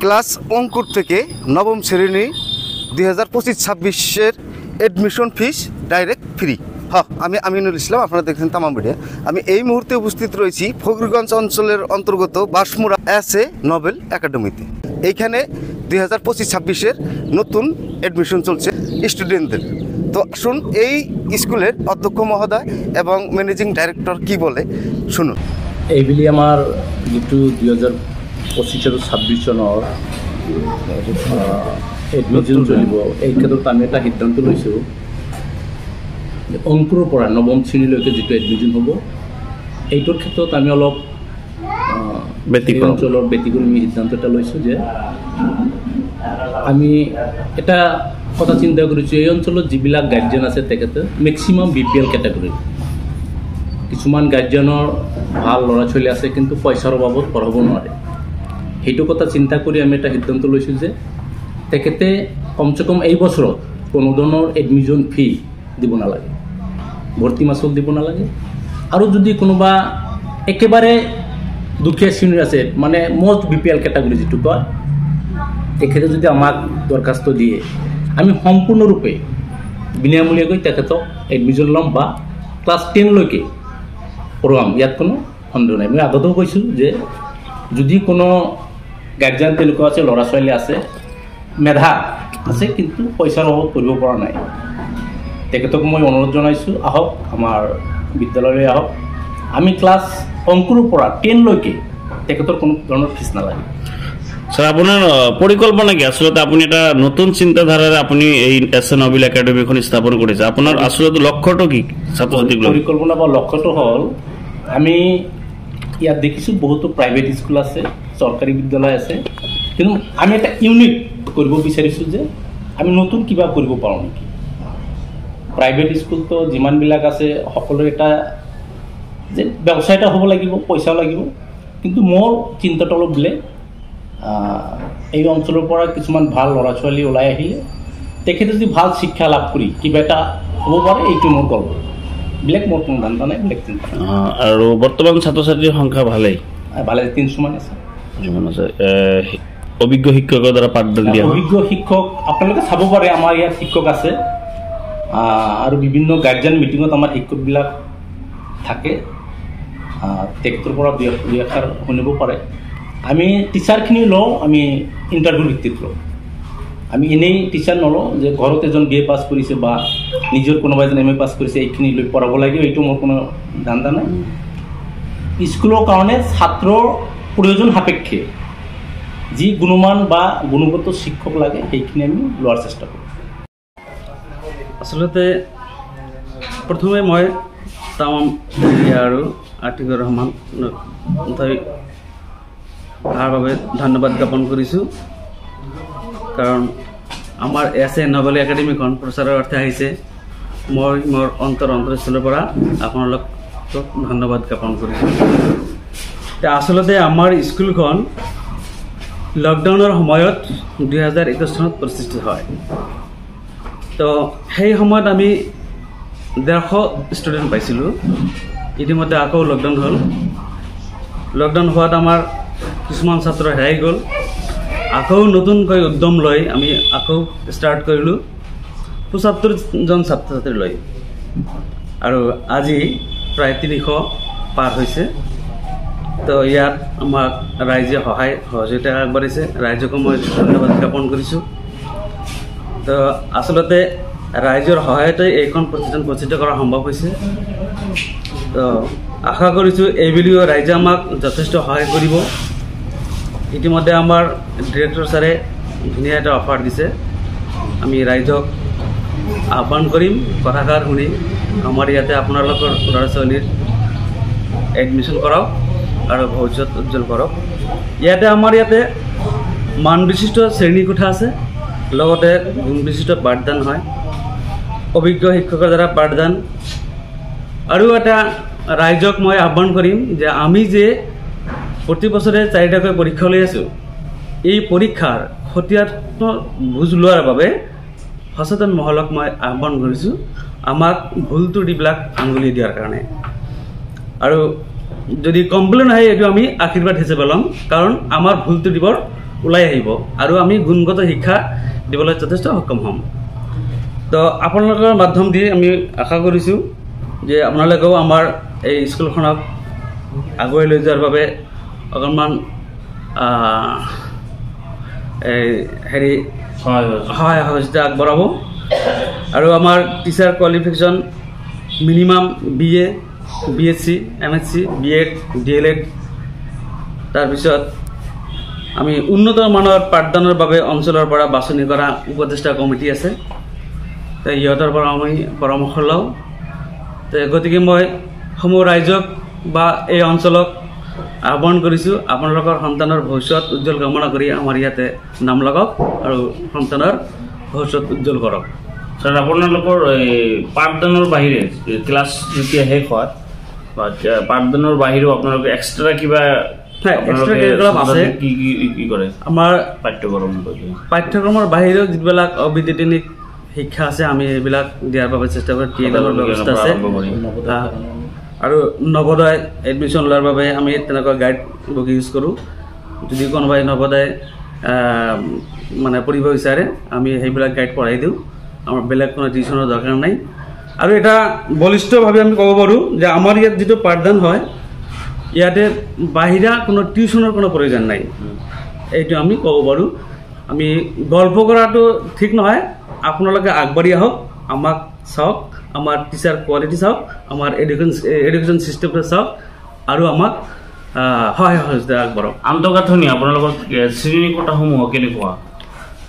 Class অঙ্কুর থেকে নবম শ্রেণী 2025-26-এর এডমিশন ফিস ডাইরেক্ট ফ্রি। হ্যাঁ, আমি আমিনুল ইসলাম, আপনারা দেখছেন তামাম মিডিয়া। আমি এই মুহূর্তে উপস্থিত রয়েছি ফকিরগঞ্জ অঞ্চলের অন্তর্গত বাঁশমুড়া এস.এ. নোবেল একাডেমিতে। এইখানে 2025-26-এর নতুন এডমিশন চলছে স্টুডেন্টদের। তো আসুন এই স্কুলের অধ্যক্ষ মহোদয় এবং ম্যানেজিং ডাইরেক্টর কি বলে শুনুন। এইবুলি আমাৰ যিটো 2025-26 চনৰ এডমিশ্যন চলিব, এই ক্ষেত্ৰত আমি এটা সিদ্ধান্ত লৈছোঁ যে অংকুৰৰ পৰা নৱম শ্ৰেণীলৈকে যিটো এডমিশ্যন হ'ব, এইটোৰ ক্ষেত্ৰত আমি অলপ অঞ্চলৰ ব্যতিক্ৰমী আমি সিদ্ধান্ত এটা লৈছোঁ যে আমি এটা কথা চিন্তা কৰিছোঁ, এই অঞ্চলত যিবিলাক গাৰ্জেন আছে তেখেতে মেক্সিমাম BPL কেটেগৰী। কিছুমান গাৰ্জেনৰ ভাল ল'ৰা ছোৱালী আছে কিন্তু পইচাৰ অভাৱত পঢ়াব নোৱাৰে। সেইটো কথা চিন্তা কৰি আমি এটা সিদ্ধান্ত লৈছোঁ যে তেখেতে কমচে কম এই বছৰত কোনো ধৰণৰ এডমিশ্যন ফি দিব নালাগে, ভৰ্তি মাচুল দিব নালাগে। আৰু যদি কোনোবা একেবাৰে দুখীয়া শ্ৰেণীৰ আছে, মানে মষ্ট BPL কেটেগৰী যিটো কয়, তেখেতে যদি আমাক দৰখাস্ত দিয়ে, আমি সম্পূৰ্ণৰূপে বিনামূলীয়াকৈ তেখেতক এডমিশ্যন ল'ম বা ক্লাছ 10লৈকে পঢ়াম, ইয়াত কোনো সন্দেহ নাই। মই আগতেও কৈছোঁ যে যদি কোনো গাৰ্জেন তেনেকুৱা আছে, ল'ৰা ছোৱালী আছে, মেধা আছে কিন্তু পইচাৰ অভাৱত পঢ়িব পৰা নাই, তেখেতক মই অনুৰোধ জনাইছোঁ, আহক আমাৰ বিদ্যালয়লৈ আহক। আমি ক্লাছ অংকুৰৰ পৰা 10লৈকে তেখেতৰ কোনো ধৰণৰ ফিজ নালাগে। স্যার, আপনার পরিকল্পনা কি? আসলে আপনি এটা নতুন চিন্তাধারায় আপনি এই এস.এ. নোবেল একাডেমিখন স্থাপন করেছে, আপনার আসলে লক্ষ্যটা কি? ছাত্রছাত্রীগুলো পরিকল্পনা বা লক্ষ্যটো হ'ল, আমি ইয়াত দেখিছোঁ বহুতো প্ৰাইভেট স্কুল আছে, চৰকাৰী বিদ্যালয় আছে, কিন্তু আমি এটা ইউনিক কৰিব বিচাৰিছোঁ যে আমি নতুন কিবা কৰিব পাৰোঁ নেকি। প্ৰাইভেট স্কুলটো যিমানবিলাক আছে সকলোৰে এটা যে ব্যৱসায় এটা হ'ব লাগিব, পইচাও লাগিব, কিন্তু মোৰ চিন্তাটো অলপ বেলেগ। এই অঞ্চলৰ পৰা কিছুমান ভাল ল'ৰা ছোৱালী ওলাই আহিলে তেখেতে যদি ভাল শিক্ষা লাভ কৰি কিবা এটা হ'ব পাৰে, এইটো মোৰ গল্প। বেলেগ মোৰ কোনো ধান্দা নাই, বেলেগ চিন্তা নাই। আৰু বৰ্তমান ছাত্ৰ ছাত্ৰীৰ সংখ্যা ভালে 300 মান আছে। অভিজ্ঞ শিক্ষকৰ দ্বাৰা পাঠদান দিয়া, অভিজ্ঞ শিক্ষক আপোনালোকে চাব পাৰে, আমাৰ ইয়াত শিক্ষক আছে আৰু বিভিন্ন গাৰ্জেন মিটিঙত আমাৰ শিক্ষকবিলাক থাকে, তেখেতৰ পৰা দুই এষাৰ শুনিব পাৰে। আমি টিচাৰখিনি লওঁ, আমি ইণ্টাৰভিউ ভিত্তিত লওঁ। আমি এনেই টিচাৰ নলওঁ যে ঘৰত এজন BA পাছ কৰিছে বা নিজৰ কোনোবা এজন MA পাছ কৰিছে এইখিনি লৈ পঢ়াব লাগিব, এইটো মোৰ কোনো ধান্দা নাই। স্কুলৰ কাৰণে ছাত্ৰৰ প্ৰয়োজন সাপেক্ষে যি গুণমান বা গুণগত শিক্ষক লাগে সেইখিনি আমি লোৱাৰ চেষ্টা কৰোঁ। আচলতে প্ৰথমে মই তামাম মিডিয়া আৰু আতিকুৰ ৰহমান তাৰ বাবে ধন্যবাদ জ্ঞাপন কৰিছোঁ, কাৰণ আমাৰ এছ.এ. নোবেল একাডেমিখন প্ৰচাৰৰ অৰ্থে আহিছে। মই মোৰ অন্তৰস্থলৰ পৰা আপোনালোকক ধন্যবাদ জ্ঞাপন কৰিছোঁ। আচলতে আমাৰ স্কুলখন লকডাউনৰ সময়ত 2021 চনত প্ৰতিষ্ঠিত হয়। তো সেই সময়ত আমি 150 ষ্টুডেণ্ট পাইছিলোঁ। ইতিমধ্যে আকৌ লকডাউন হ'ল। লকডাউন হোৱাত আমাৰ কিছুমান ছাত্ৰ হেৰাই গ'ল। আকৌ নতুনকৈ উদ্যম লৈ আমি আকৌ ষ্টাৰ্ট কৰিলোঁ 75জন ছাত্ৰ ছাত্ৰী লৈ, আৰু আজি প্ৰায় 300 পাৰ হৈছে। তো ইয়াত আমাক ৰাইজে সহযোগিতা আগবাঢ়িছে, ৰাইজকো মই ধন্যবাদ জ্ঞাপন কৰিছোঁ। তো আচলতে ৰাইজৰ সহায়তে এইখন প্ৰতিষ্ঠান প্ৰতিষ্ঠিত কৰা সম্ভৱ হৈছে। তো আশা কৰিছোঁ এইবুলিও ৰাইজে আমাক যথেষ্ট সহায় কৰিব। ইতিমধ্যে আমাৰ ডিৰেক্টৰ ছাৰে ধুনীয়া এটা অফাৰ দিছে, আমি ৰাইজক আহ্বান কৰিম কথাষাৰ শুনি আমাৰ ইয়াতে আপোনালোকৰ ল'ৰা ছোৱালীৰ এডমিশ্যন কৰাওক আৰু ভৱিষ্যত উজ্জ্বল কৰক। ইয়াতে আমাৰ ইয়াতে মান বিশিষ্ট শ্ৰেণীকোঠা আছে, লগতে গুণ বিশিষ্ট পাঠদান হয়, অভিজ্ঞ শিক্ষকৰ দ্বাৰা পাঠদান। আৰু এটা ৰাইজক মই আহ্বান কৰিম যে আমি যে প্ৰতি বছৰে 4টাকৈ পৰীক্ষা লৈ আছোঁ, এই পৰীক্ষাৰ সঠিক বুজ লোৱাৰ বাবে সচেতন মহলক মই আহ্বান কৰিছোঁ আমাক ভুল ত্ৰুটিবিলাক আঙুলি দিয়াৰ কাৰণে। আৰু যদি কমপ্লেইন আহে এইটো আমি আশীৰ্বাদ হিচাপে ল'ম, কাৰণ আমাৰ ভুল ত্ৰুটিবোৰ ওলাই আহিব আৰু আমি গুণগত শিক্ষা দিবলৈ যথেষ্ট সক্ষম হ'ম। তো আপোনালোকৰ মাধ্যম দি আমি আশা কৰিছোঁ যে আপোনালোকেও আমাৰ এই স্কুলখনক আগুৱাই লৈ যোৱাৰ বাবে অকণমান হেৰি সহায় সহযোগিতা আগবঢ়াব আৰু আমাৰ teacher qualification minimum BA, BSc, MSc, B.Ed, DLED, তাৰপিছত আমি উন্নত মানৰ পাঠদানৰ বাবে অঞ্চলৰ পৰা বাছনি কৰা উপদেষ্টা কমিটি আছে, তো সিহঁতৰ পৰা আমি পৰামৰ্শ লওঁ। তো গতিকে মই সমূহ ৰাইজক বা এই অঞ্চলক আহ্বান কৰিছোঁ, আপোনালোকৰ সন্তানৰ ভৱিষ্যত উজ্জ্বল কামনা কৰি আমাৰ ইয়াতে নাম লগাওক আৰু সন্তানৰ ভৱিষ্যত উজ্জ্বল কৰক। ছাৰ আপোনালোকৰ এই পাঠদানৰ বাহিৰে ক্লাছ যেতিয়া শেষ হয় বা পাঠদানৰ বাহিৰেও আপোনালোকে এক্সট্ৰা কিবা এক্সট্ৰা কাৰিকুলাম আছে। কি কৰে আমাৰ পাঠ্যক্ৰমৰ বাহিৰেও যিবিলাক অবিদ্যানিক শিক্ষা আছে আমি এইবিলাক দিয়াৰ বাবে চেষ্টা কৰোঁ। TLMৰ ব্যৱস্থা আছে আৰু নৱোদয় এডমিশ্যন লোৱাৰ বাবে আমি তেনেকুৱা গাইড বুক ইউজ কৰোঁ। যদি কোনোবাই নৱোদয় মানে পঢ়িব বিচাৰে আমি সেইবিলাক গাইড পঢ়াই দিওঁ, আমাৰ বেলেগ কোনো টিউশ্যনৰ দৰকাৰ নাই। আৰু এটা বলিষ্ঠভাৱে আমি ক'ব পাৰোঁ যে আমাৰ ইয়াত যিটো পাঠদান হয় ইয়াতে বাহিৰা কোনো টিউশ্যনৰ কোনো প্ৰয়োজন নাই, এইটো আমি ক'ব পাৰোঁ। আমি গল্প কৰাটো ঠিক নহয়, আপোনালোকে আগবাঢ়ি আহক, আমাক চাওক, আমাৰ টিচাৰ কোৱালিটি চাওক, আমাৰ এডুকেশ্যন ছিষ্টেমটো চাওক আৰু আমাক সহায় সহযোগিতা আগবঢ়াওক। আন্তঃগাঁথনি আপোনালোকৰ শ্ৰেণীকোঠাসমূহ কেনেকুৱা?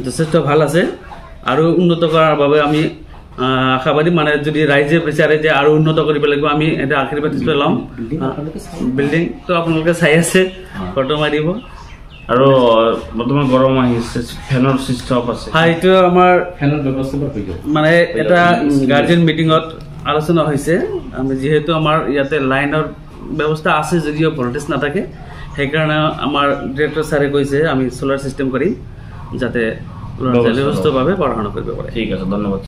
যথেষ্ট ভাল আছে আৰু উন্নত কৰাৰ বাবে আমি আশাবাদী। মানে যদি ৰাইজে বিচাৰে যে আৰু উন্নত কৰিব লাগিব আমি এটা আশীৰ্বাদ হিচাপে ল'ম। বিল্ডিংটো আপোনালোকে চাই আছে, ফটো মাৰিব। আৰু বৰ্তমান গৰম আহিছে, ফেনৰ চিষ্টেম আছে? হয়, এইটো আমাৰ ফেনৰ ব্যৱস্থা মানে এটা গাৰ্জেন মিটিঙত আলোচনা হৈছে। আমি যিহেতু আমাৰ ইয়াতে লাইনৰ ব্যৱস্থা আছে যদিও ভল্টেজ নাথাকে, সেইকাৰণে আমাৰ ডিৰেক্টৰ ছাৰে কৈছে আমি চ'লাৰ ছিষ্টেম কৰিম যাতে ল'ৰা ছোৱালী সুস্থভাৱে পঢ়া শুনা কৰিব পাৰে। ঠিক আছে, ধন্যবাদ।